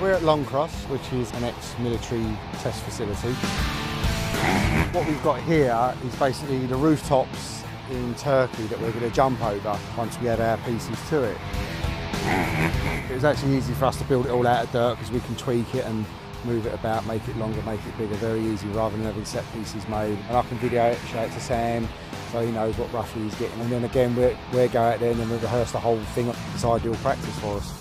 we're at Longcross, which is an ex-military test facility. What we've got here is basically the rooftops in Turkey that we're going to jump over once we add our pieces to it. It was actually easy for us to build it all out of dirt because we can tweak it and move it about, make it longer, make it bigger, very easy rather than having set pieces made. And I can video it, show it to Sam, so he knows what roughly he's getting. And then again, we'll go out there and then we'll rehearse the whole thing. It's ideal practice for us.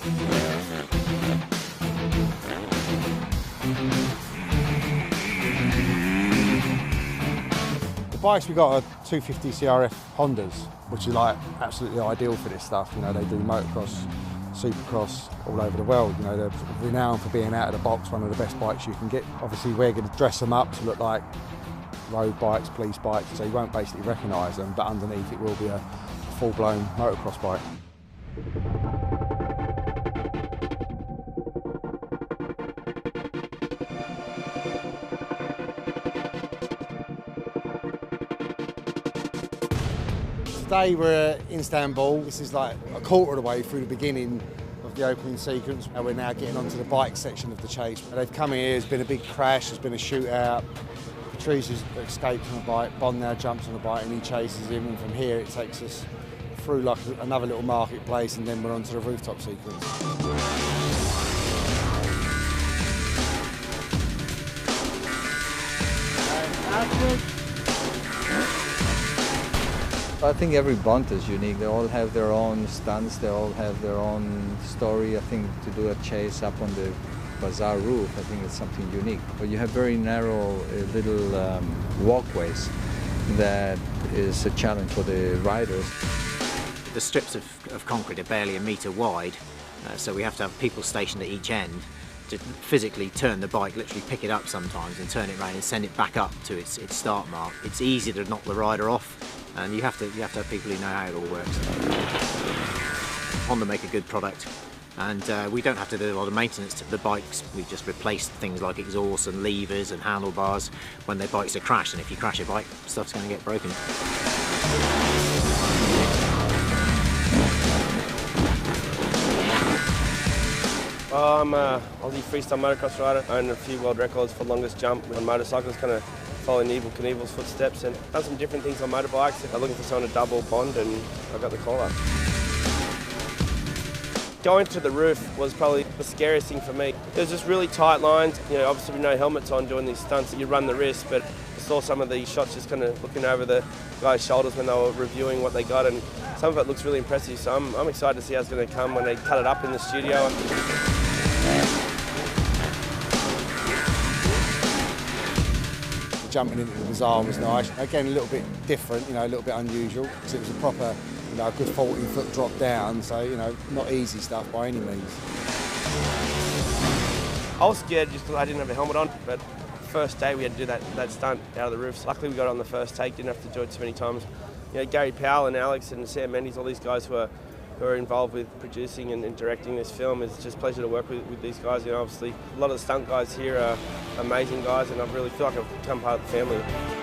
The bikes we got are 250 CRF Hondas, which are like absolutely ideal for this stuff. You know, they do motocross, supercross all over the world. You know, they're renowned for being out of the box, one of the best bikes you can get. Obviously, we're going to dress them up to look like road bikes, police bikes, so you won't basically recognise them, but underneath it will be a full-blown motocross bike. Today we're in Istanbul. This is like a quarter of the way through the beginning of the opening sequence. And we're now getting onto the bike section of the chase. They've come here, there's been a big crash, there's been a shootout. Patrice has escaped on a bike, Bond now jumps on a bike and he chases him, and from here it takes us through like another little marketplace and then we're onto the rooftop sequence. I think every bunt is unique. They all have their own stunts, they all have their own story. I think to do a chase up on the bazaar roof, I think it's something unique. But you have very narrow little walkways that is a challenge for the riders. The strips of concrete are barely a metre wide, so we have to have people stationed at each end to physically turn the bike, literally pick it up sometimes and turn it around and send it back up to its start mark. It's easy to knock the rider off, and you have to have people who know how it all works. Honda make a good product, and we don't have to do a lot of maintenance to the bikes. We just replace things like exhausts and levers and handlebars when their bikes are crashed, and if you crash a bike, stuff's going to get broken. I'm an Aussie freestyle motocross rider. I own a few world records for longest jump on motorcycles, kind of following Evel Knievel's footsteps, and done some different things on motorbikes. I'm looking for someone to double Bond, and I got the call up. Going to the roof was probably the scariest thing for me. There's just really tight lines. You know, obviously with no helmets on doing these stunts, you run the risk, but I saw some of these shots just kind of looking over the guys' shoulders when they were reviewing what they got, and some of it looks really impressive, so I'm excited to see how it's going to come when they cut it up in the studio. Jumping into the bazaar was nice. Again, a little bit different, you know, a little bit unusual, because it was a proper, you know, a good 14-foot drop down, so, you know, not easy stuff by any means. I was scared just because I didn't have a helmet on, but first day we had to do that stunt out of the roof. So luckily we got it on the first take, didn't have to do it too many times. You know, Gary Powell and Alex and Sam Mendes, all these guys who are involved with producing and directing this film. It's just a pleasure to work with these guys. You know, obviously a lot of the stunt guys here are amazing guys, and I really feel like I've become part of the family.